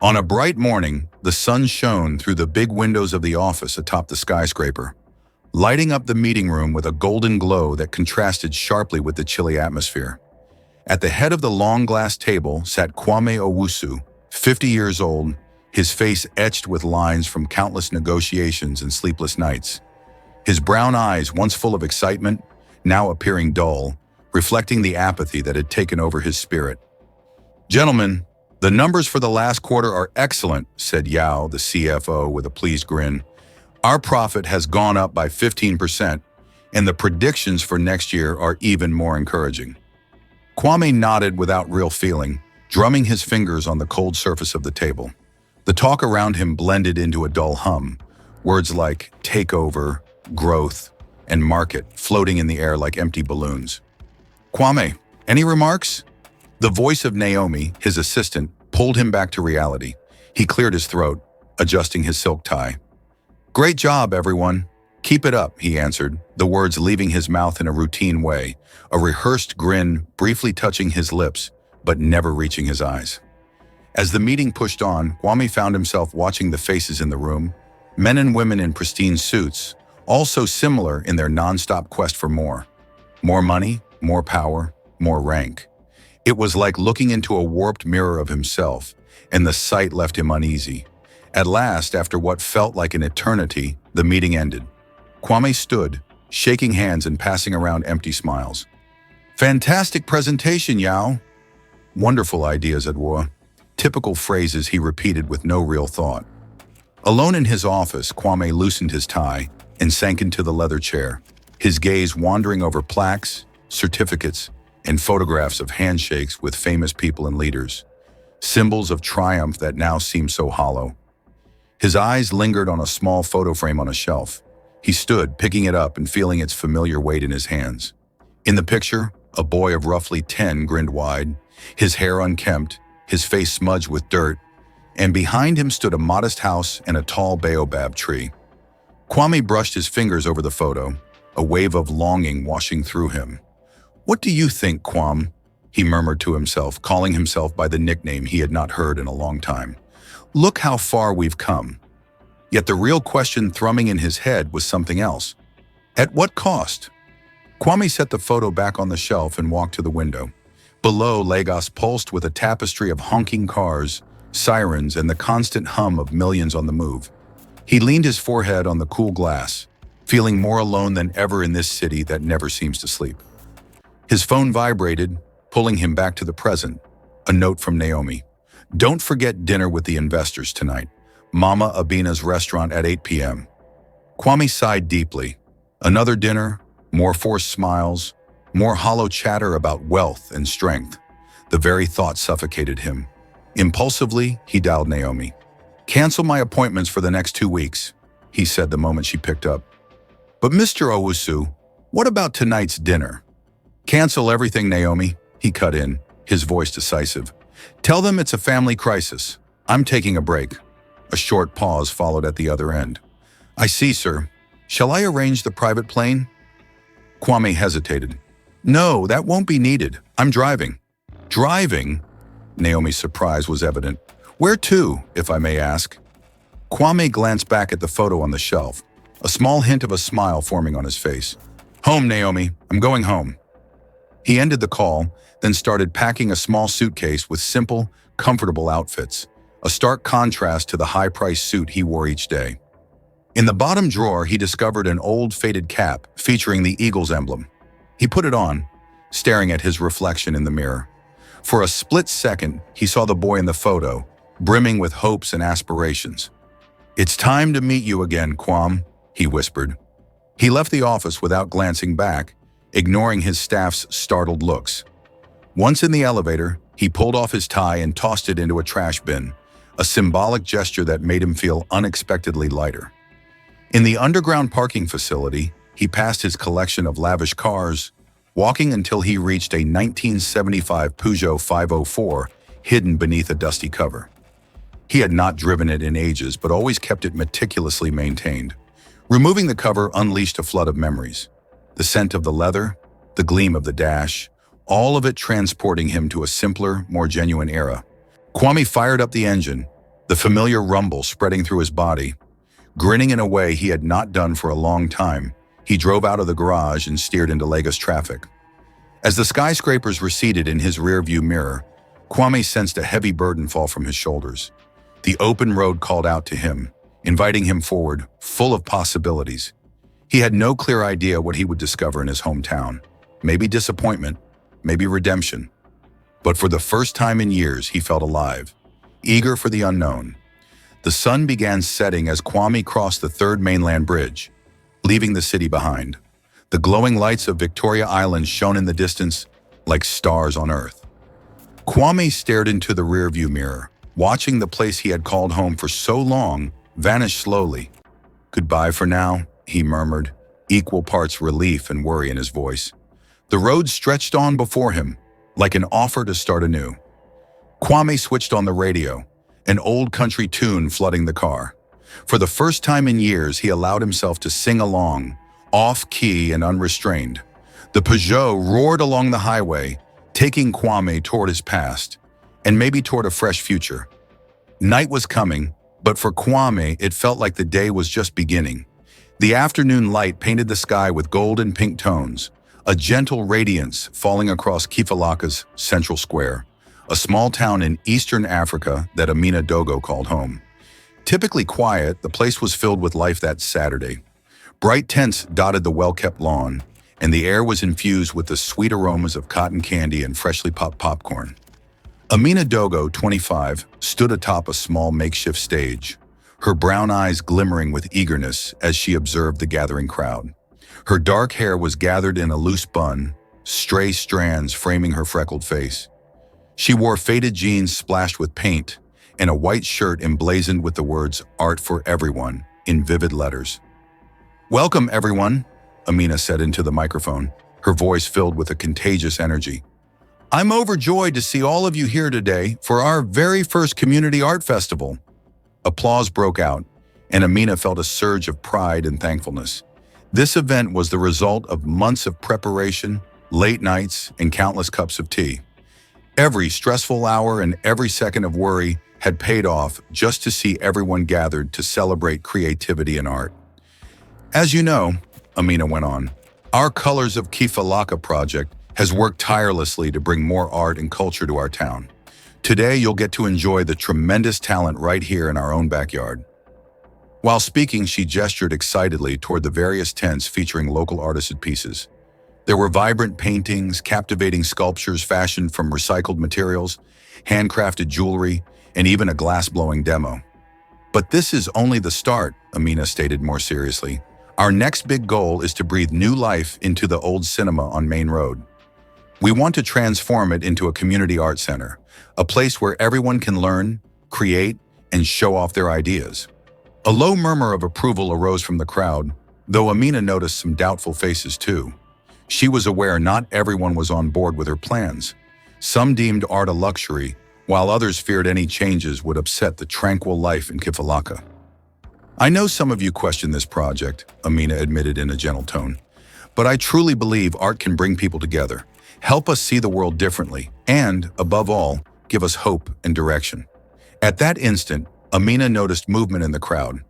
On a bright morning, the sun shone through the big windows of the office atop the skyscraper, lighting up the meeting room with a golden glow that contrasted sharply with the chilly atmosphere. At the head of the long glass table sat Kwame Owusu, 50 years old, his face etched with lines from countless negotiations and sleepless nights. His brown eyes, once full of excitement, now appearing dull, reflecting the apathy that had taken over his spirit. "Gentlemen, the numbers for the last quarter are excellent," said Yao, the CFO, with a pleased grin. "Our profit has gone up by 15%, and the predictions for next year are even more encouraging." Kwame nodded without real feeling, drumming his fingers on the cold surface of the table. The talk around him blended into a dull hum, words like takeover, growth, and market floating in the air like empty balloons. "Kwame, any remarks?" The voice of Naomi, his assistant, pulled him back to reality. He cleared his throat, adjusting his silk tie. "Great job, everyone. Keep it up," he answered, the words leaving his mouth in a routine way, a rehearsed grin briefly touching his lips, but never reaching his eyes. As the meeting pushed on, Kwame found himself watching the faces in the room, men and women in pristine suits, all so similar in their non-stop quest for more. More money, more power, more rank. It was like looking into a warped mirror of himself, and the sight left him uneasy. At last, after what felt like an eternity, the meeting ended. Kwame stood, shaking hands and passing around empty smiles. "Fantastic presentation, Yao." "Wonderful ideas, Edouard." Typical phrases he repeated with no real thought. Alone in his office, Kwame loosened his tie and sank into the leather chair, his gaze wandering over plaques, certificates, and photographs of handshakes with famous people and leaders, symbols of triumph that now seemed so hollow. His eyes lingered on a small photo frame on a shelf. He stood, picking it up and feeling its familiar weight in his hands. In the picture, a boy of roughly 10 grinned wide, his hair unkempt, his face smudged with dirt, and behind him stood a modest house and a tall baobab tree. Kwame brushed his fingers over the photo, a wave of longing washing through him. "What do you think, Kwame?" he murmured to himself, calling himself by the nickname he had not heard in a long time. "Look how far we've come." Yet the real question thrumming in his head was something else. At what cost? Kwame set the photo back on the shelf and walked to the window. Below, Lagos pulsed with a tapestry of honking cars, sirens, and the constant hum of millions on the move. He leaned his forehead on the cool glass, feeling more alone than ever in this city that never seems to sleep. His phone vibrated, pulling him back to the present. A note from Naomi. "Don't forget dinner with the investors tonight. Mama Abina's restaurant at 8 p.m. Kwame sighed deeply. Another dinner, more forced smiles, more hollow chatter about wealth and strength. The very thought suffocated him. Impulsively, he dialed Naomi. "Cancel my appointments for the next 2 weeks," he said the moment she picked up. "But Mr. Owusu, what about tonight's dinner?" "Cancel everything, Naomi," he cut in, his voice decisive. "Tell them it's a family crisis. I'm taking a break." A short pause followed at the other end. "I see, sir. Shall I arrange the private plane?" Kwame hesitated. "No, that won't be needed. I'm driving." "Driving?" Naomi's surprise was evident. "Where to, if I may ask?" Kwame glanced back at the photo on the shelf, a small hint of a smile forming on his face. "Home, Naomi. I'm going home." He ended the call, then started packing a small suitcase with simple, comfortable outfits, a stark contrast to the high-priced suit he wore each day. In the bottom drawer, he discovered an old faded cap featuring the Eagles emblem. He put it on, staring at his reflection in the mirror. For a split second, he saw the boy in the photo, brimming with hopes and aspirations. "It's time to meet you again, Kwame," he whispered. He left the office without glancing back, ignoring his staff's startled looks. Once in the elevator, he pulled off his tie and tossed it into a trash bin, a symbolic gesture that made him feel unexpectedly lighter. In the underground parking facility, he passed his collection of lavish cars, walking until he reached a 1975 Peugeot 504 hidden beneath a dusty cover. He had not driven it in ages, but always kept it meticulously maintained. Removing the cover unleashed a flood of memories. The scent of the leather, the gleam of the dash, all of it transporting him to a simpler, more genuine era. Kwame fired up the engine, the familiar rumble spreading through his body. Grinning in a way he had not done for a long time, he drove out of the garage and steered into Lagos traffic. As the skyscrapers receded in his rearview mirror, Kwame sensed a heavy burden fall from his shoulders. The open road called out to him, inviting him forward, full of possibilities. He had no clear idea what he would discover in his hometown. Maybe disappointment, maybe redemption. But for the first time in years, he felt alive, eager for the unknown. The sun began setting as Kwame crossed the third mainland bridge, leaving the city behind. The glowing lights of Victoria Island shone in the distance like stars on Earth. Kwame stared into the rearview mirror, watching the place he had called home for so long vanish slowly. "Goodbye for now," he murmured, equal parts relief and worry in his voice. The road stretched on before him, like an offer to start anew. Kwame switched on the radio, an old country tune flooding the car. For the first time in years, he allowed himself to sing along, off-key and unrestrained. The Peugeot roared along the highway, taking Kwame toward his past, and maybe toward a fresh future. Night was coming, but for Kwame, it felt like the day was just beginning. The afternoon light painted the sky with gold and pink tones, a gentle radiance falling across Kifalaka's central square, a small town in eastern Africa that Amina Dogo called home. Typically quiet, the place was filled with life that Saturday. Bright tents dotted the well-kept lawn, and the air was infused with the sweet aromas of cotton candy and freshly popped popcorn. Amina Dogo, 25, stood atop a small makeshift stage, her brown eyes glimmering with eagerness as she observed the gathering crowd. Her dark hair was gathered in a loose bun, stray strands framing her freckled face. She wore faded jeans splashed with paint and a white shirt emblazoned with the words "Art for Everyone" in vivid letters. "Welcome, everyone," Amina said into the microphone, her voice filled with a contagious energy. "I'm overjoyed to see all of you here today for our very first community art festival." Applause broke out, and Amina felt a surge of pride and thankfulness. This event was the result of months of preparation, late nights, and countless cups of tea. Every stressful hour and every second of worry had paid off just to see everyone gathered to celebrate creativity and art. "As you know," Amina went on, "our Colors of Kifalaka project has worked tirelessly to bring more art and culture to our town. Today, you'll get to enjoy the tremendous talent right here in our own backyard." While speaking, she gestured excitedly toward the various tents featuring local artisan pieces. There were vibrant paintings, captivating sculptures fashioned from recycled materials, handcrafted jewelry, and even a glass-blowing demo. "But this is only the start," Amina stated more seriously. "Our next big goal is to breathe new life into the old cinema on Main Road. We want to transform it into a community art center, a place where everyone can learn, create, and show off their ideas." A low murmur of approval arose from the crowd, though Amina noticed some doubtful faces too. She was aware not everyone was on board with her plans. Some deemed art a luxury, while others feared any changes would upset the tranquil life in Kifalaka. "I know some of you question this project," Amina admitted in a gentle tone, "but I truly believe art can bring people together, help us see the world differently, and, above all, give us hope and direction." At that instant, Amina noticed movement in the crowd.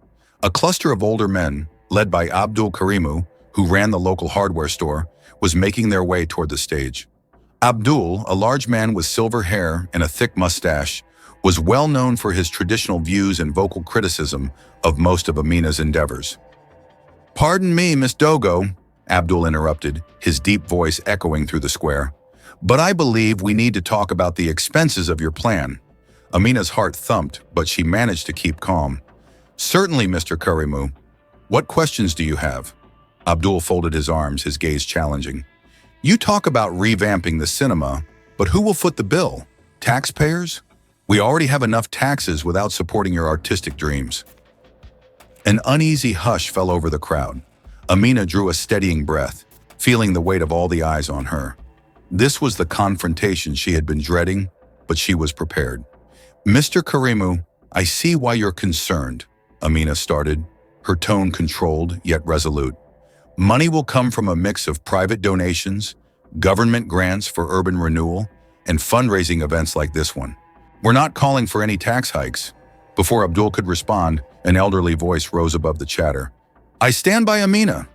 A cluster of older men, led by Abdul Karimu, who ran the local hardware store, was making their way toward the stage. Abdul, a large man with silver hair and a thick mustache, was well known for his traditional views and vocal criticism of most of Amina's endeavors. "Pardon me, Miss Dogo," Abdul interrupted, his deep voice echoing through the square, "but I believe we need to talk about the expenses of your plan." Amina's heart thumped, but she managed to keep calm. "Certainly, Mr. Karimu. What questions do you have?" Abdul folded his arms, his gaze challenging. "You talk about revamping the cinema, but who will foot the bill? Taxpayers? We already have enough taxes without supporting your artistic dreams." An uneasy hush fell over the crowd. Amina drew a steadying breath, feeling the weight of all the eyes on her. This was the confrontation she had been dreading, but she was prepared. "Mr. Karimu, I see why you're concerned," Amina started, her tone controlled yet resolute. "Money will come from a mix of private donations, government grants for urban renewal, and fundraising events like this one. We're not calling for any tax hikes, Before Abdul could respond, an elderly voice rose above the chatter. I stand by Amina.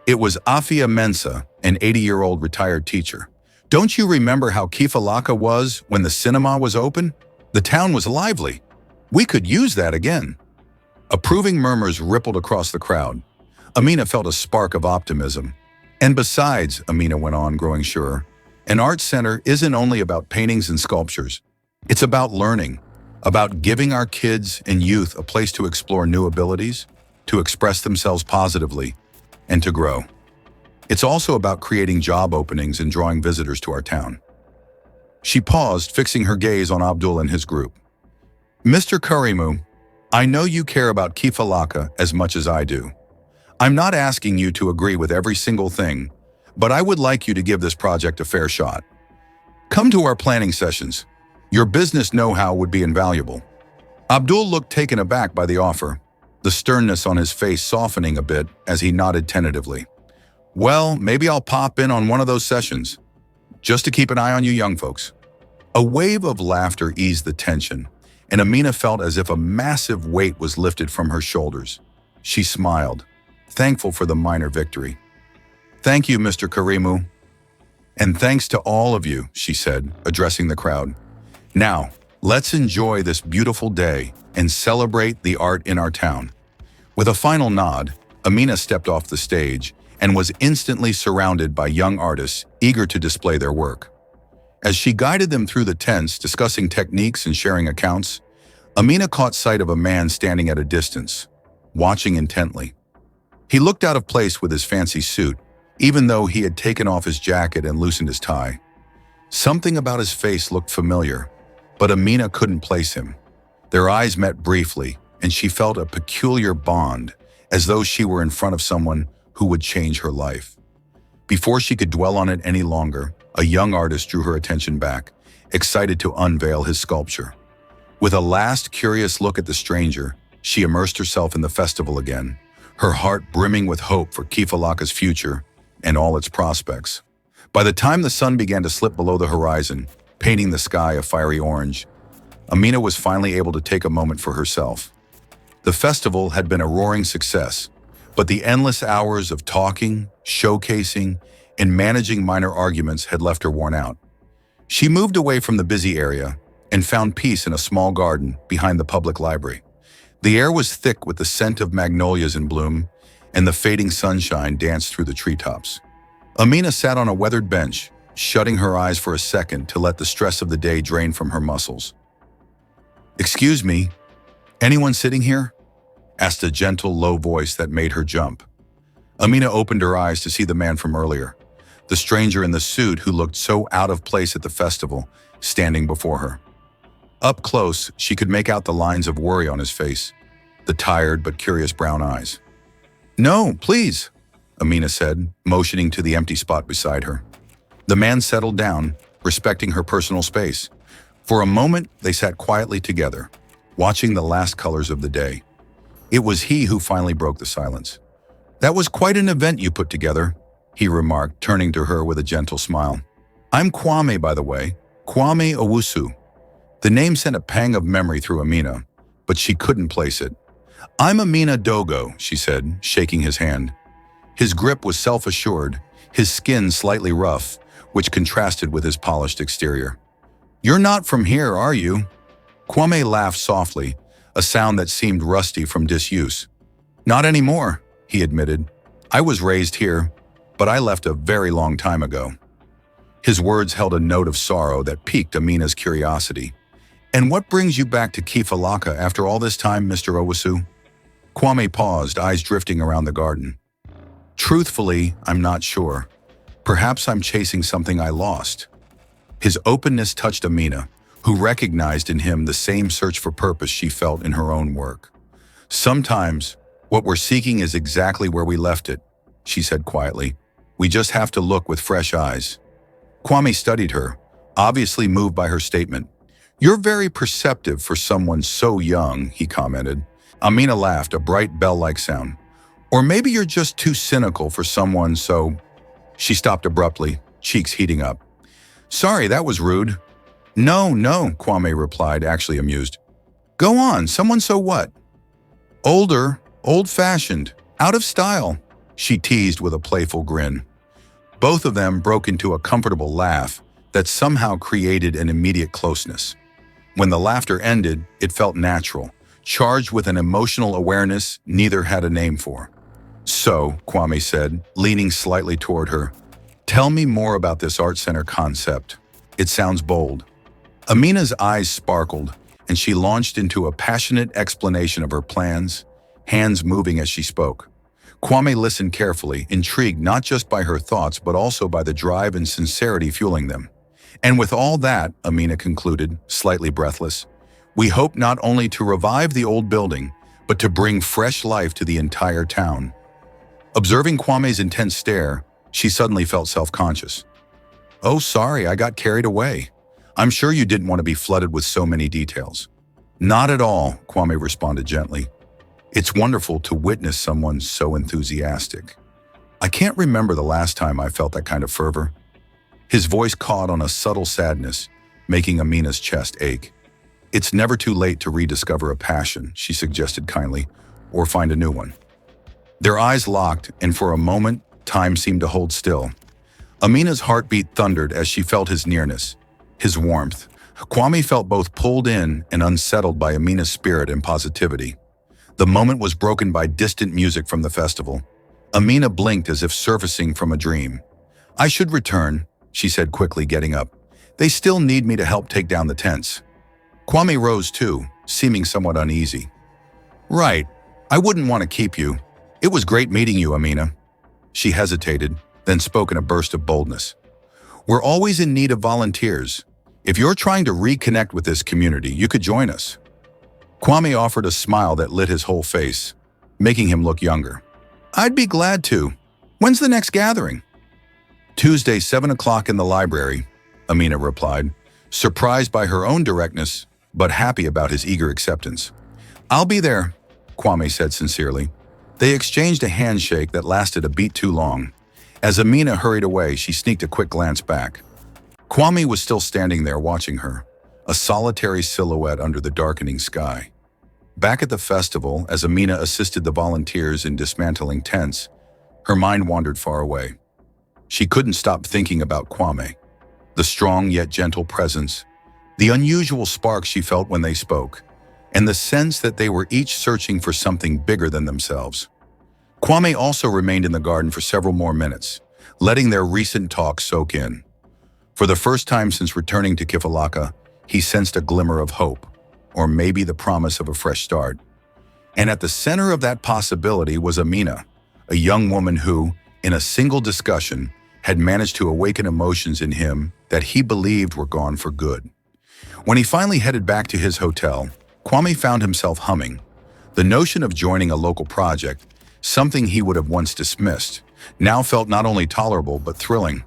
It was Afia Mensa, an 80-year-old retired teacher. Don't you remember how Kifalaka was when the cinema was open? The town was lively. We could use that again. Approving murmurs rippled across the crowd. Amina felt a spark of optimism. And besides, Amina went on, growing surer, an art center isn't only about paintings and sculptures. It's about learning, about giving our kids and youth a place to explore new abilities, to express themselves positively, and to grow. It's also about creating job openings and drawing visitors to our town. She paused, fixing her gaze on Abdul and his group. Mr. Karimu, I know you care about Kifalaka as much as I do. I'm not asking you to agree with every single thing, but I would like you to give this project a fair shot. Come to our planning sessions. Your business know-how would be invaluable. Abdul looked taken aback by the offer, the sternness on his face softening a bit as he nodded tentatively. Well, maybe I'll pop in on one of those sessions, just to keep an eye on you young folks. A wave of laughter eased the tension, and Amina felt as if a massive weight was lifted from her shoulders. She smiled, thankful for the minor victory. Thank you, Mr. Karimu. And thanks to all of you, she said, addressing the crowd. Now, let's enjoy this beautiful day and celebrate the art in our town. With a final nod, Amina stepped off the stage and was instantly surrounded by young artists eager to display their work. As she guided them through the tents, discussing techniques and sharing accounts, Amina caught sight of a man standing at a distance, watching intently. He looked out of place with his fancy suit, even though he had taken off his jacket and loosened his tie. Something about his face looked familiar, but Amina couldn't place him. Their eyes met briefly, and she felt a peculiar bond, as though she were in front of someone who would change her life. Before she could dwell on it any longer, a young artist drew her attention back, excited to unveil his sculpture. With a last curious look at the stranger, she immersed herself in the festival again, her heart brimming with hope for Kifalaka's future and all its prospects. By the time the sun began to slip below the horizon, painting the sky a fiery orange, Amina was finally able to take a moment for herself. The festival had been a roaring success, but the endless hours of talking, showcasing, and managing minor arguments had left her worn out. She moved away from the busy area and found peace in a small garden behind the public library. The air was thick with the scent of magnolias in bloom, and the fading sunshine danced through the treetops. Amina sat on a weathered bench, shutting her eyes for a second to let the stress of the day drain from her muscles. Excuse me, anyone sitting here? Asked a gentle, low voice that made her jump. Amina opened her eyes to see the man from earlier, the stranger in the suit who looked so out of place at the festival, standing before her. Up close, she could make out the lines of worry on his face, the tired but curious brown eyes. No, please, Amina said, motioning to the empty spot beside her. The man settled down, respecting her personal space. For a moment, they sat quietly together, watching the last colors of the day. It was he who finally broke the silence. That was quite an event you put together, he remarked, turning to her with a gentle smile. I'm Kwame, by the way, Kwame Owusu. The name sent a pang of memory through Amina, but she couldn't place it. I'm Amina Dogo, she said, shaking his hand. His grip was self-assured, his skin slightly rough, which contrasted with his polished exterior. You're not from here, are you? Kwame laughed softly, a sound that seemed rusty from disuse. Not anymore, he admitted. I was raised here, but I left a very long time ago. His words held a note of sorrow that piqued Amina's curiosity. And what brings you back to Kifalaka after all this time, Mr. Owusu? Kwame paused, eyes drifting around the garden. Truthfully, I'm not sure. Perhaps I'm chasing something I lost. His openness touched Amina, who recognized in him the same search for purpose she felt in her own work. Sometimes, what we're seeking is exactly where we left it, she said quietly. We just have to look with fresh eyes. Kwame studied her, obviously moved by her statement. You're very perceptive for someone so young, he commented. Amina laughed, a bright bell-like sound. Or maybe you're just too cynical for someone so... She stopped abruptly, cheeks heating up. Sorry, that was rude. No, Kwame replied, actually amused. Go on, someone so what? Older, old-fashioned, out of style, she teased with a playful grin. Both of them broke into a comfortable laugh that somehow created an immediate closeness. When the laughter ended, it felt natural, charged with an emotional awareness neither had a name for. So, Kwame said, leaning slightly toward her, tell me more about this art center concept. It sounds bold. Amina's eyes sparkled, and she launched into a passionate explanation of her plans, hands moving as she spoke. Kwame listened carefully, intrigued not just by her thoughts but also by the drive and sincerity fueling them. And with all that, Amina concluded, slightly breathless, we hope not only to revive the old building, but to bring fresh life to the entire town. Observing Kwame's intense stare, she suddenly felt self-conscious. Oh, sorry, I got carried away. I'm sure you didn't want to be flooded with so many details. Not at all, Kwame responded gently. It's wonderful to witness someone so enthusiastic. I can't remember the last time I felt that kind of fervor. His voice caught on a subtle sadness, making Amina's chest ache. It's never too late to rediscover a passion, she suggested kindly, or find a new one. Their eyes locked, and for a moment, time seemed to hold still. Amina's heartbeat thundered as she felt his nearness, his warmth. Kwame felt both pulled in and unsettled by Amina's spirit and positivity. The moment was broken by distant music from the festival. Amina blinked as if surfacing from a dream. I should return, she said quickly, getting up. They still need me to help take down the tents. Kwame rose too, seeming somewhat uneasy. Right, I wouldn't want to keep you. It was great meeting you, Amina. She hesitated, then spoke in a burst of boldness. We're always in need of volunteers. If you're trying to reconnect with this community, you could join us. Kwame offered a smile that lit his whole face, making him look younger. I'd be glad to. When's the next gathering? Tuesday, 7 o'clock in the library, Amina replied, surprised by her own directness, but happy about his eager acceptance. I'll be there, Kwame said sincerely. They exchanged a handshake that lasted a beat too long. As Amina hurried away, she sneaked a quick glance back. Kwame was still standing there watching her, a solitary silhouette under the darkening sky. Back at the festival, as Amina assisted the volunteers in dismantling tents, her mind wandered far away. She couldn't stop thinking about Kwame, the strong yet gentle presence, the unusual spark she felt when they spoke, and the sense that they were each searching for something bigger than themselves. Kwame also remained in the garden for several more minutes, letting their recent talk soak in. For the first time since returning to Kifalaka, he sensed a glimmer of hope, or maybe the promise of a fresh start. And at the center of that possibility was Amina, a young woman who, in a single discussion, had managed to awaken emotions in him that he believed were gone for good. When he finally headed back to his hotel, Kwame found himself humming. The notion of joining a local project, something he would have once dismissed, now felt not only tolerable but thrilling.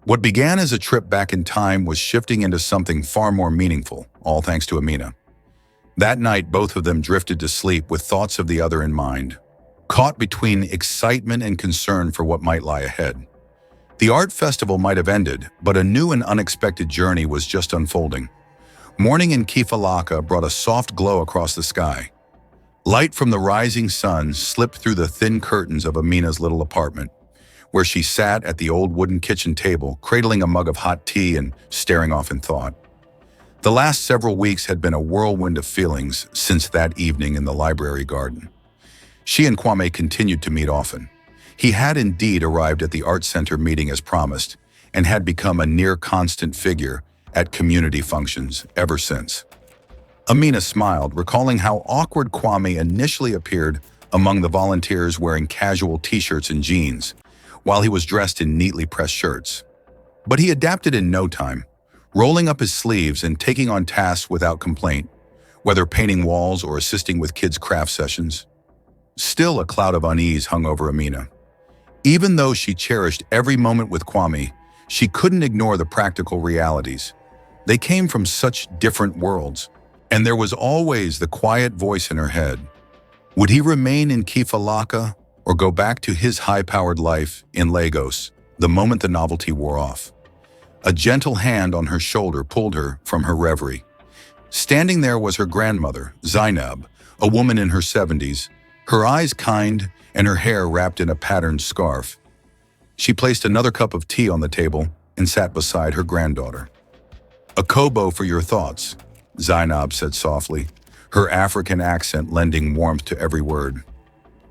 What began as a trip back in time was shifting into something far more meaningful, all thanks to Amina. That night, both of them drifted to sleep with thoughts of the other in mind, caught between excitement and concern for what might lie ahead. The art festival might have ended, but a new and unexpected journey was just unfolding. Morning in Kifalaka brought a soft glow across the sky. Light from the rising sun slipped through the thin curtains of Amina's little apartment, where she sat at the old wooden kitchen table, cradling a mug of hot tea and staring off in thought. The last several weeks had been a whirlwind of feelings since that evening in the library garden. She and Kwame continued to meet often. He had indeed arrived at the art center meeting as promised and had become a near constant figure at community functions ever since. Amina smiled, recalling how awkward Kwame initially appeared among the volunteers wearing casual t-shirts and jeans, while he was dressed in neatly pressed shirts. But he adapted in no time, rolling up his sleeves and taking on tasks without complaint, whether painting walls or assisting with kids' craft sessions. Still, a cloud of unease hung over Amina. Even though she cherished every moment with Kwame, she couldn't ignore the practical realities. They came from such different worlds, and there was always the quiet voice in her head. Would he remain in Kifalaka or go back to his high-powered life in Lagos the moment the novelty wore off? A gentle hand on her shoulder pulled her from her reverie. Standing there was her grandmother, Zainab, a woman in her 70s, her eyes kind and her hair wrapped in a patterned scarf. She placed another cup of tea on the table and sat beside her granddaughter. "A kobo for your thoughts," Zainab said softly, her African accent lending warmth to every word.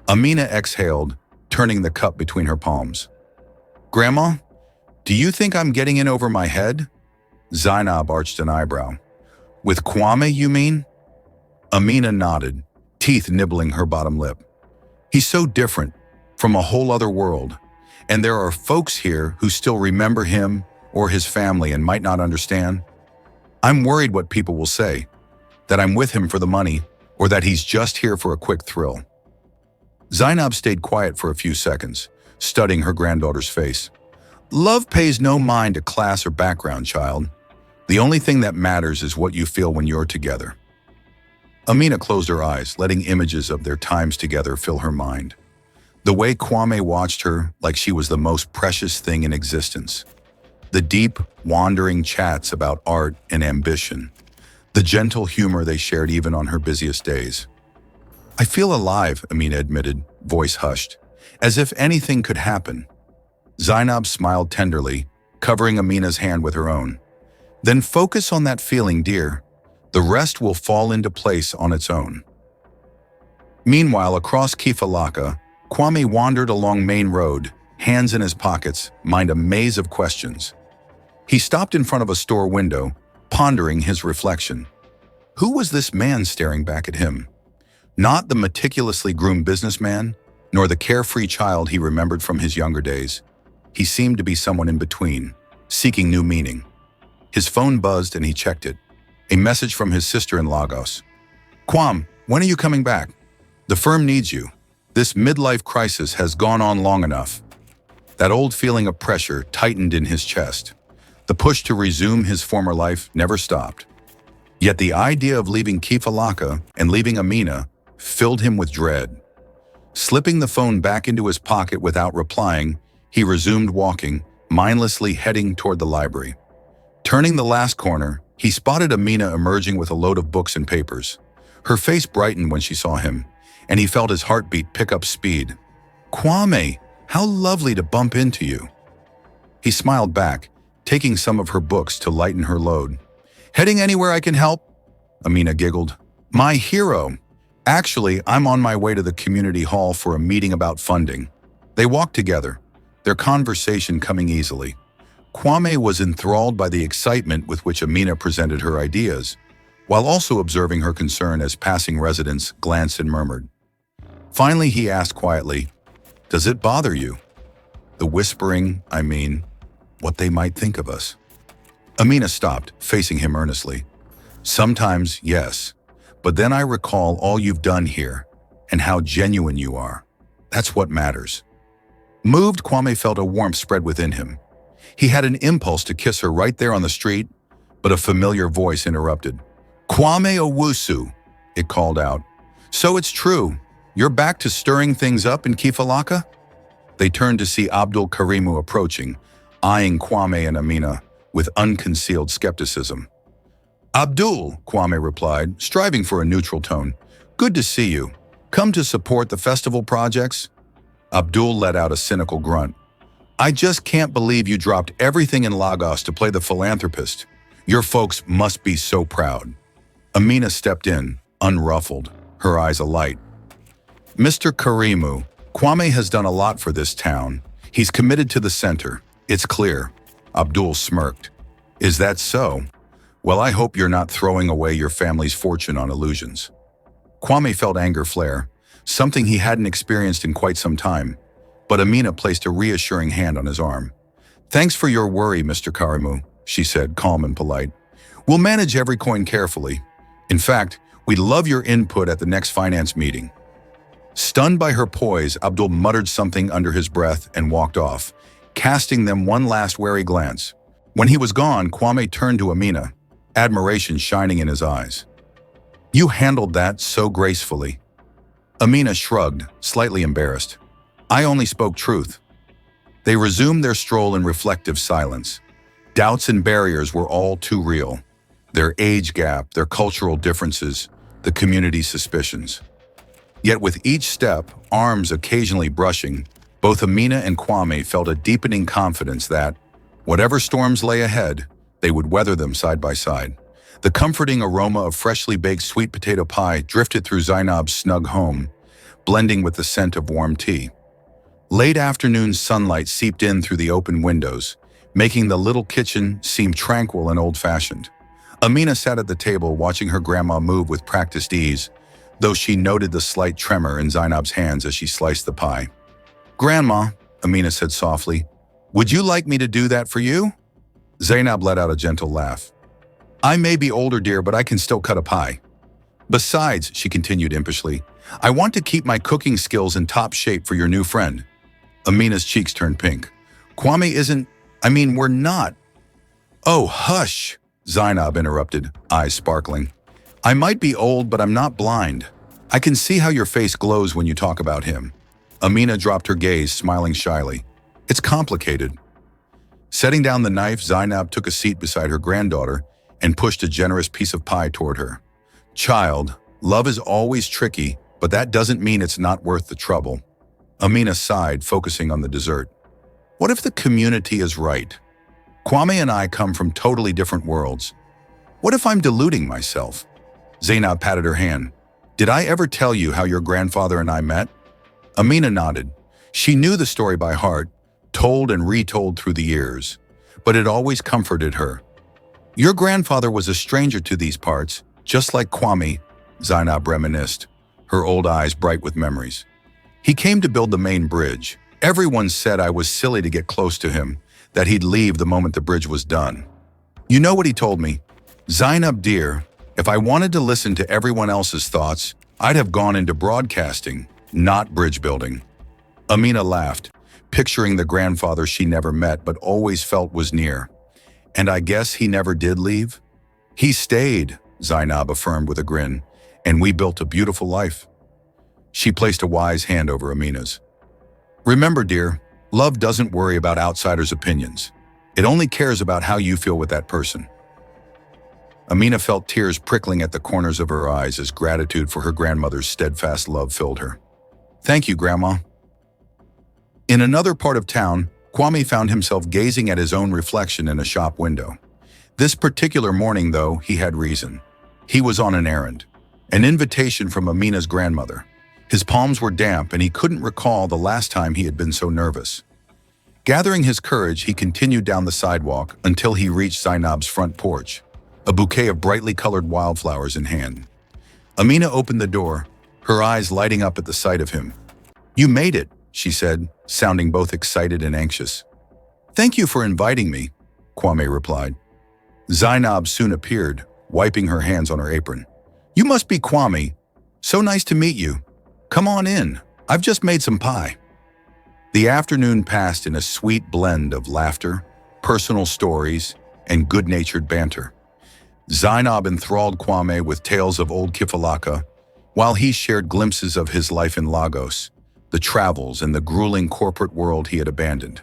Amina exhaled, turning the cup between her palms. "Grandma, do you think I'm getting in over my head?" Zainab arched an eyebrow. "With Kwame, you mean?" Amina nodded, teeth nibbling her bottom lip. "He's so different, from a whole other world, and there are folks here who still remember him or his family and might not understand. I'm worried what people will say, that I'm with him for the money, or that he's just here for a quick thrill." Zainab stayed quiet for a few seconds, studying her granddaughter's face. "Love pays no mind to class or background, child. The only thing that matters is what you feel when you're together." Amina closed her eyes, letting images of their times together fill her mind. The way Kwame watched her like she was the most precious thing in existence. The deep, wandering chats about art and ambition. The gentle humor they shared even on her busiest days. "I feel alive," Amina admitted, voice hushed, as if anything could happen. Zainab smiled tenderly, covering Amina's hand with her own. "Then focus on that feeling, dear. The rest will fall into place on its own." Meanwhile, across Kifalaka, Kwame wandered along Main Road, hands in his pockets, mind a maze of questions. He stopped in front of a store window, pondering his reflection. Who was this man staring back at him? Not the meticulously groomed businessman, nor the carefree child he remembered from his younger days. He seemed to be someone in between, seeking new meaning. His phone buzzed and he checked it. A message from his sister in Lagos. "Kwame, when are you coming back? The firm needs you. This midlife crisis has gone on long enough." That old feeling of pressure tightened in his chest. The push to resume his former life never stopped. Yet the idea of leaving Kifalaka and leaving Amina filled him with dread. Slipping the phone back into his pocket without replying, he resumed walking, mindlessly heading toward the library. Turning the last corner, he spotted Amina emerging with a load of books and papers. Her face brightened when she saw him, and he felt his heartbeat pick up speed. "Kwame, how lovely to bump into you." He smiled back, taking some of her books to lighten her load. "Heading anywhere I can help?" Amina giggled. "My hero. Actually, I'm on my way to the community hall for a meeting about funding." They walked together, their conversation coming easily. Kwame was enthralled by the excitement with which Amina presented her ideas, while also observing her concern as passing residents glanced and murmured. Finally, he asked quietly, "Does it bother you? The whispering, I mean, what they might think of us?" Amina stopped, facing him earnestly. "Sometimes, yes, but then I recall all you've done here and how genuine you are. That's what matters." Moved, Kwame felt a warmth spread within him. He had an impulse to kiss her right there on the street, but a familiar voice interrupted. "Kwame Owusu," it called out. "So it's true. You're back to stirring things up in Kifalaka?" They turned to see Abdul Karimu approaching, eyeing Kwame and Amina with unconcealed skepticism. "Abdul," Kwame replied, striving for a neutral tone. "Good to see you. Come to support the festival projects?" Abdul let out a cynical grunt. "I just can't believe you dropped everything in Lagos to play the philanthropist. Your folks must be so proud." Amina stepped in, unruffled, her eyes alight. "Mr. Karimu, Kwame has done a lot for this town. He's committed to the center. It's clear." Abdul smirked. "Is that so? Well, I hope you're not throwing away your family's fortune on illusions." Kwame felt anger flare, something he hadn't experienced in quite some time, but Amina placed a reassuring hand on his arm. "Thanks for your worry, Mr. Karimu," she said, calm and polite. "We'll manage every coin carefully. In fact, we'd love your input at the next finance meeting." Stunned by her poise, Abdul muttered something under his breath and walked off, casting them one last wary glance. When he was gone, Kwame turned to Amina, admiration shining in his eyes. "You handled that so gracefully." Amina shrugged, slightly embarrassed. "I only spoke truth." They resumed their stroll in reflective silence. Doubts and barriers were all too real. Their age gap, their cultural differences, the community's suspicions. Yet with each step, arms occasionally brushing, both Amina and Kwame felt a deepening confidence that, whatever storms lay ahead, they would weather them side by side. The comforting aroma of freshly baked sweet potato pie drifted through Zainab's snug home, blending with the scent of warm tea. Late afternoon sunlight seeped in through the open windows, making the little kitchen seem tranquil and old-fashioned. Amina sat at the table watching her grandma move with practiced ease, though she noted the slight tremor in Zainab's hands as she sliced the pie. "Grandma," Amina said softly, "would you like me to do that for you?" Zainab let out a gentle laugh. "I may be older, dear, but I can still cut a pie. Besides," she continued impishly, "I want to keep my cooking skills in top shape for your new friend." Amina's cheeks turned pink. "Kwame isn't, we're not." "Oh, hush," Zainab interrupted, eyes sparkling. "I might be old, but I'm not blind. I can see how your face glows when you talk about him." Amina dropped her gaze, smiling shyly. "It's complicated." Setting down the knife, Zainab took a seat beside her granddaughter and pushed a generous piece of pie toward her. "Child, love is always tricky, but that doesn't mean it's not worth the trouble." Amina sighed, focusing on the dessert. "What if the community is right? Kwame and I come from totally different worlds. What if I'm deluding myself?" Zainab patted her hand. "Did I ever tell you how your grandfather and I met?" Amina nodded. She knew the story by heart, told and retold through the years, but it always comforted her. "Your grandfather was a stranger to these parts, just like Kwame," Zainab reminisced, her old eyes bright with memories. "He came to build the main bridge. Everyone said I was silly to get close to him, that he'd leave the moment the bridge was done. You know what he told me? 'Zainab, dear, if I wanted to listen to everyone else's thoughts, I'd have gone into broadcasting, not bridge building.'" Amina laughed, picturing the grandfather she never met but always felt was near. "And I guess he never did leave?" "He stayed," Zainab affirmed with a grin, "and we built a beautiful life." She placed a wise hand over Amina's. "Remember, dear, love doesn't worry about outsiders' opinions. It only cares about how you feel with that person." Amina felt tears prickling at the corners of her eyes as gratitude for her grandmother's steadfast love filled her. "Thank you, Grandma." In another part of town, Kwame found himself gazing at his own reflection in a shop window. This particular morning, though, he had reason. He was on an errand, an invitation from Amina's grandmother. His palms were damp and he couldn't recall the last time he had been so nervous. Gathering his courage, he continued down the sidewalk until he reached Zainab's front porch, a bouquet of brightly colored wildflowers in hand. Amina opened the door, her eyes lighting up at the sight of him. "You made it," she said, sounding both excited and anxious. "Thank you for inviting me," Kwame replied. Zainab soon appeared, wiping her hands on her apron. "You must be Kwame. So nice to meet you. Come on in. I've just made some pie." The afternoon passed in a sweet blend of laughter, personal stories, and good-natured banter. Zainab enthralled Kwame with tales of old Kifalaka, while he shared glimpses of his life in Lagos, the travels and the grueling corporate world he had abandoned.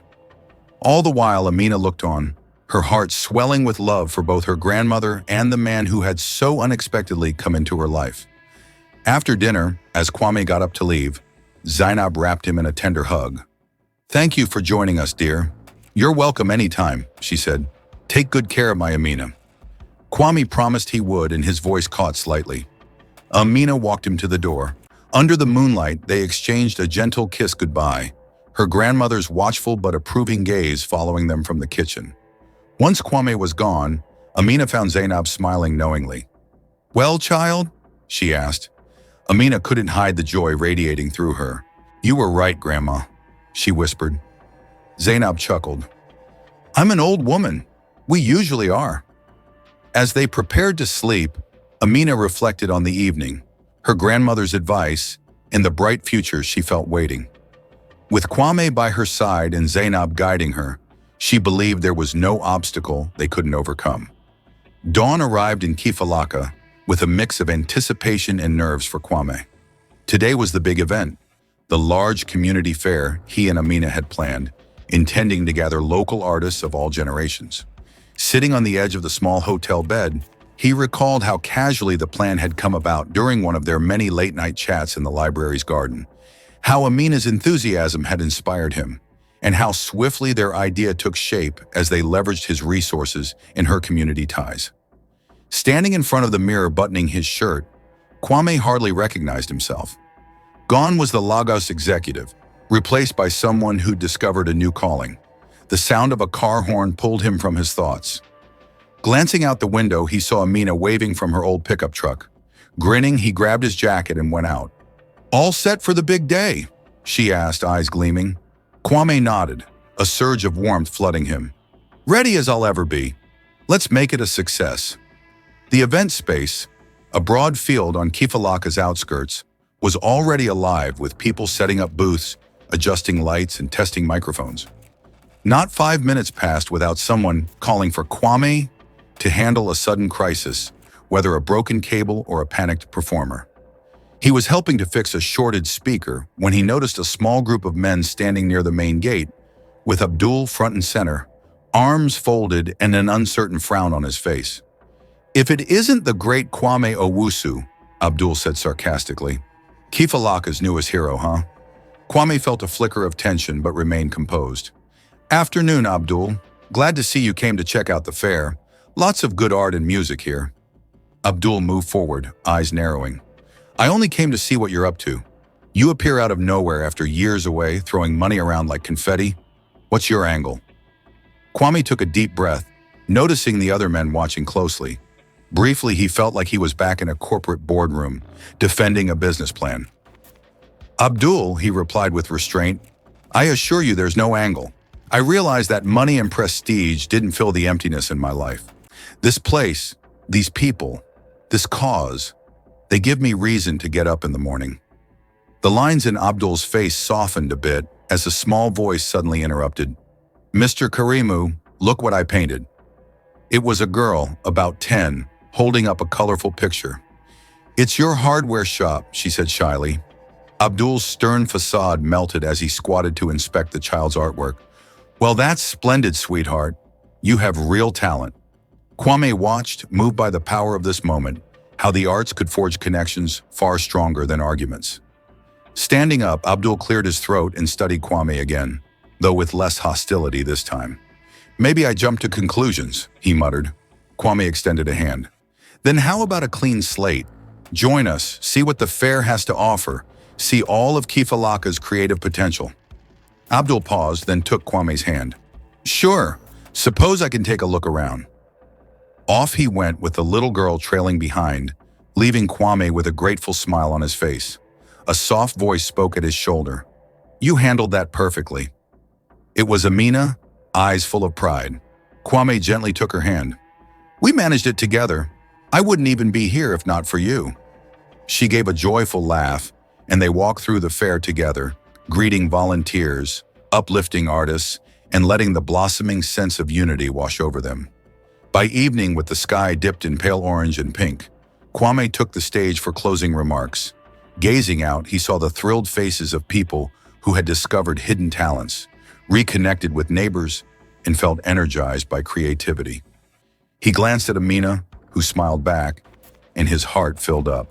All the while, Amina looked on, her heart swelling with love for both her grandmother and the man who had so unexpectedly come into her life. After dinner, as Kwame got up to leave, Zainab wrapped him in a tender hug. "Thank you for joining us, dear. You're welcome anytime," she said. "Take good care of my Amina." Kwame promised he would, and his voice caught slightly. Amina walked him to the door. Under the moonlight, they exchanged a gentle kiss goodbye, her grandmother's watchful but approving gaze following them from the kitchen. Once Kwame was gone, Amina found Zainab smiling knowingly. "Well, child?" she asked. Amina couldn't hide the joy radiating through her. "You were right, Grandma," she whispered. Zainab chuckled. "I'm an old woman. We usually are." As they prepared to sleep, Amina reflected on the evening, her grandmother's advice, and the bright future she felt waiting. With Kwame by her side and Zainab guiding her, she believed there was no obstacle they couldn't overcome. Dawn arrived in Kifalaka with a mix of anticipation and nerves for Kwame. Today was the big event, the large community fair he and Amina had planned, intending to gather local artists of all generations. Sitting on the edge of the small hotel bed, He recalled how casually the plan had come about during one of their many late-night chats in the library's garden, how Amina's enthusiasm had inspired him, and how swiftly their idea took shape as they leveraged his resources and her community ties. Standing in front of the mirror buttoning his shirt, Kwame hardly recognized himself. Gone was the Lagos executive, replaced by someone who'd discovered a new calling. The sound of a car horn pulled him from his thoughts. Glancing out the window, he saw Amina waving from her old pickup truck. Grinning, he grabbed his jacket and went out. "All set for the big day?" she asked, eyes gleaming. Kwame nodded, a surge of warmth flooding him. "Ready as I'll ever be. Let's make it a success." The event space, a broad field on Kifalaka's outskirts, was already alive with people setting up booths, adjusting lights, and testing microphones. Not 5 minutes passed without someone calling for Kwame to handle a sudden crisis, whether a broken cable or a panicked performer. He was helping to fix a shorted speaker when he noticed a small group of men standing near the main gate, with Abdul front and center, arms folded and an uncertain frown on his face. "If it isn't the great Kwame Owusu," Abdul said sarcastically. "Kifalaka's newest hero, huh?" Kwame felt a flicker of tension but remained composed. "Afternoon, Abdul. Glad to see you came to check out the fair. Lots of good art and music here." Abdul moved forward, eyes narrowing. "I only came to see what you're up to. You appear out of nowhere after years away, throwing money around like confetti. What's your angle?" Kwame took a deep breath, noticing the other men watching closely. Briefly, he felt like he was back in a corporate boardroom, defending a business plan. "Abdul," he replied with restraint, "I assure you there's no angle. I realize that money and prestige didn't fill the emptiness in my life. This place, these people, this cause, they give me reason to get up in the morning." The lines in Abdul's face softened a bit as a small voice suddenly interrupted. "Mr. Karimu, look what I painted." It was a girl, about 10, holding up a colorful picture. "It's your hardware shop," she said shyly. Abdul's stern facade melted as he squatted to inspect the child's artwork. "Well, that's splendid, sweetheart. You have real talent." Kwame watched, moved by the power of this moment, how the arts could forge connections far stronger than arguments. Standing up, Abdul cleared his throat and studied Kwame again, though with less hostility this time. "Maybe I jumped to conclusions," he muttered. Kwame extended a hand. "Then how about a clean slate? Join us, see what the fair has to offer, see all of Kifalaka's creative potential." Abdul paused, then took Kwame's hand. "Sure, suppose I can take a look around." Off he went with the little girl trailing behind, leaving Kwame with a grateful smile on his face. A soft voice spoke at his shoulder. "You handled that perfectly." It was Amina, eyes full of pride. Kwame gently took her hand. "We managed it together. I wouldn't even be here if not for you." She gave a joyful laugh, and they walked through the fair together, greeting volunteers, uplifting artists, and letting the blossoming sense of unity wash over them. By evening, with the sky dipped in pale orange and pink, Kwame took the stage for closing remarks. Gazing out, he saw the thrilled faces of people who had discovered hidden talents, reconnected with neighbors, and felt energized by creativity. He glanced at Amina, who smiled back, and his heart filled up.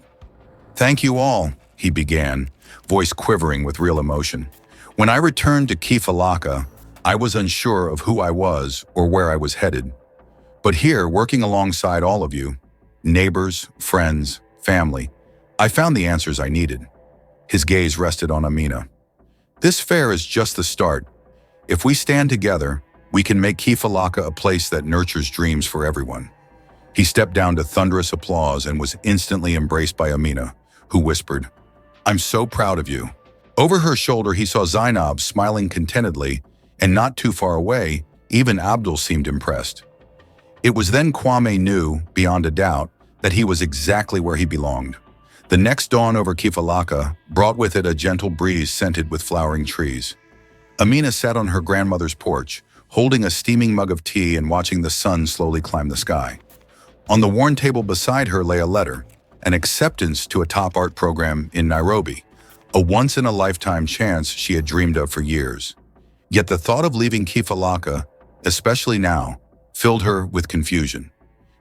"Thank you all," he began, voice quivering with real emotion. "When I returned to Kifalaka, I was unsure of who I was or where I was headed. But here, working alongside all of you, neighbors, friends, family, I found the answers I needed." His gaze rested on Amina. "This fair is just the start. If we stand together, we can make Kifalaka a place that nurtures dreams for everyone." He stepped down to thunderous applause and was instantly embraced by Amina, who whispered, "I'm so proud of you." Over her shoulder, he saw Zainab smiling contentedly, and not too far away, even Abdul seemed impressed. It was then Kwame knew, beyond a doubt, that he was exactly where he belonged. The next dawn over Kifalaka brought with it a gentle breeze scented with flowering trees. Amina sat on her grandmother's porch, holding a steaming mug of tea and watching the sun slowly climb the sky. On the worn table beside her lay a letter, an acceptance to a top art program in Nairobi, a once-in-a-lifetime chance she had dreamed of for years. Yet the thought of leaving Kifalaka, especially now, filled her with confusion.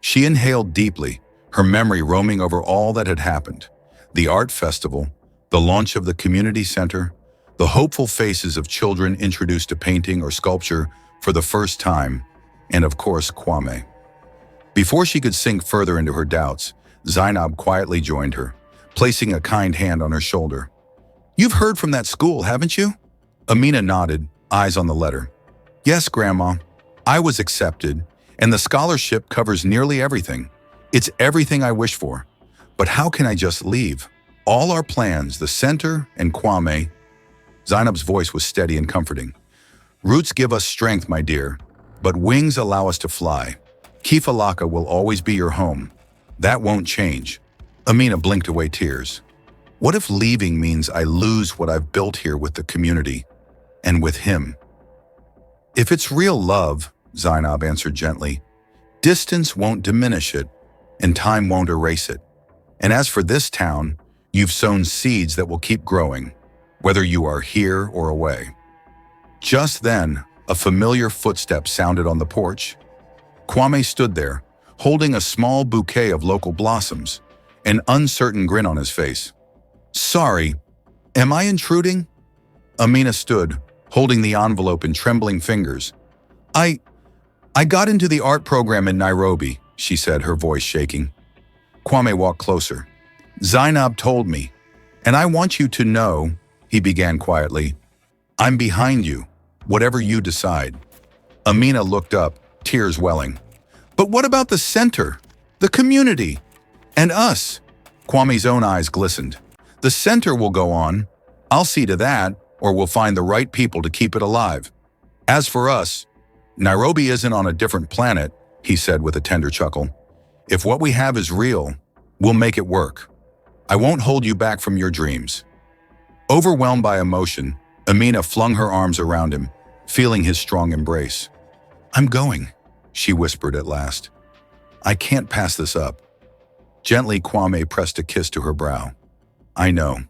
She inhaled deeply, her memory roaming over all that had happened. The art festival, the launch of the community center, the hopeful faces of children introduced to painting or sculpture for the first time, and of course, Kwame. Before she could sink further into her doubts, Zainab quietly joined her, placing a kind hand on her shoulder. "You've heard from that school, haven't you?" Amina nodded, eyes on the letter. "Yes, Grandma. I was accepted, and the scholarship covers nearly everything. It's everything I wish for. But how can I just leave? All our plans, the center and Kwame." Zainab's voice was steady and comforting. "Roots give us strength, my dear, but wings allow us to fly. Kifalaka will always be your home. That won't change." Amina blinked away tears. "What if leaving means I lose what I've built here with the community and with him?" "If it's real love," Zainab answered gently, "distance won't diminish it, and time won't erase it. And as for this town, you've sown seeds that will keep growing, whether you are here or away." Just then, a familiar footstep sounded on the porch. Kwame stood there, holding a small bouquet of local blossoms, an uncertain grin on his face. "Sorry, am I intruding?" Amina stood, holding the envelope in trembling fingers. I got into the art program in Nairobi," she said, her voice shaking. Kwame walked closer. "Zainab told me, and I want you to know," he began quietly, "I'm behind you, whatever you decide." Amina looked up, tears welling. "But what about the center, the community, and us?" Kwame's own eyes glistened. "The center will go on. I'll see to that, or we'll find the right people to keep it alive. As for us, Nairobi isn't on a different planet," he said with a tender chuckle. "If what we have is real, we'll make it work. I won't hold you back from your dreams." Overwhelmed by emotion, Amina flung her arms around him, feeling his strong embrace. "I'm going," she whispered at last. "I can't pass this up." Gently, Kwame pressed a kiss to her brow. "I know,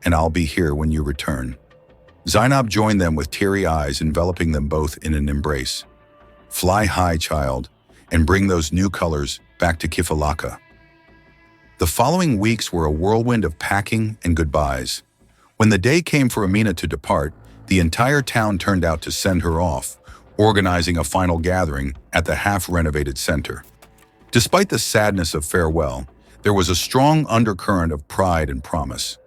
and I'll be here when you return." Zainab joined them with teary eyes, enveloping them both in an embrace. "Fly high, child, and bring those new colors back to Kifalaka." The following weeks were a whirlwind of packing and goodbyes. When the day came for Amina to depart, the entire town turned out to send her off, organizing a final gathering at the half-renovated center. Despite the sadness of farewell, there was a strong undercurrent of pride and promise.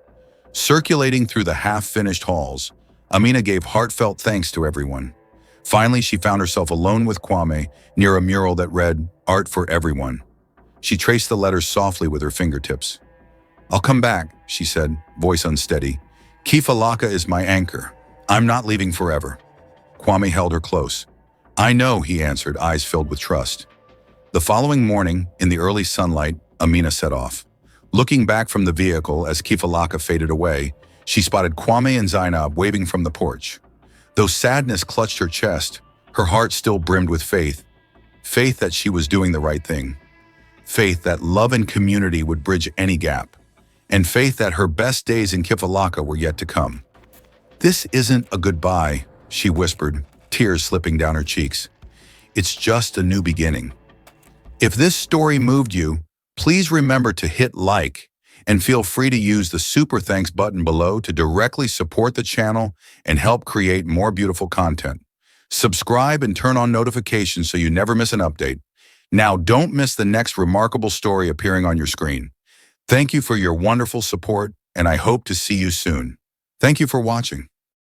Circulating through the half-finished halls, Amina gave heartfelt thanks to everyone. Finally, she found herself alone with Kwame near a mural that read, "Art for Everyone." She traced the letters softly with her fingertips. "I'll come back," she said, voice unsteady. "Kifalaka is my anchor. I'm not leaving forever." Kwame held her close. "I know," he answered, eyes filled with trust. The following morning, in the early sunlight, Amina set off. Looking back from the vehicle as Kifalaka faded away, she spotted Kwame and Zainab waving from the porch. Though sadness clutched her chest, her heart still brimmed with faith. Faith that she was doing the right thing. Faith that love and community would bridge any gap. And faith that her best days in Kifalaka were yet to come. "This isn't a goodbye," she whispered, tears slipping down her cheeks. "It's just a new beginning." If this story moved you, please remember to hit like and feel free to use the super thanks button below to directly support the channel and help create more beautiful content. Subscribe and turn on notifications so you never miss an update. Now don't miss the next remarkable story appearing on your screen. Thank you for your wonderful support, and I hope to see you soon. Thank you for watching.